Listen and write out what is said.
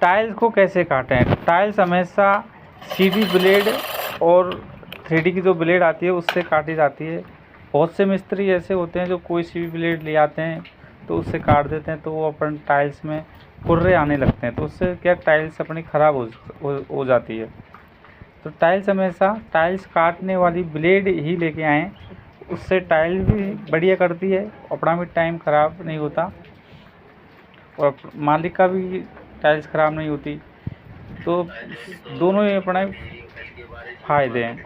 Tiles को कैसे काटें? टाइल्स हमेशा सीधी ब्लेड और 3D की जो ब्लेड आती है उससे काटी जाती है। बहुत से मिस्त्री ऐसे होते हैं जो कोई सी भी ब्लेड ले आते हैं तो उससे काट देते हैं, तो वो अपन टाइल्स में कुर्रे आने लगते हैं, तो उससे क्या टाइल्स अपनी ख़राब हो जाती है। तो टाइल्स हमेशा टाइल्स काटने वाली ब्लेड ही लेके आएँ, उससे टाइल भी बढ़िया करती है, अपना भी टाइम ख़राब नहीं होता और मालिक का भी टाइल्स ख़राब नहीं होती। तो दोनों ही अपने फ़ायदे हैं।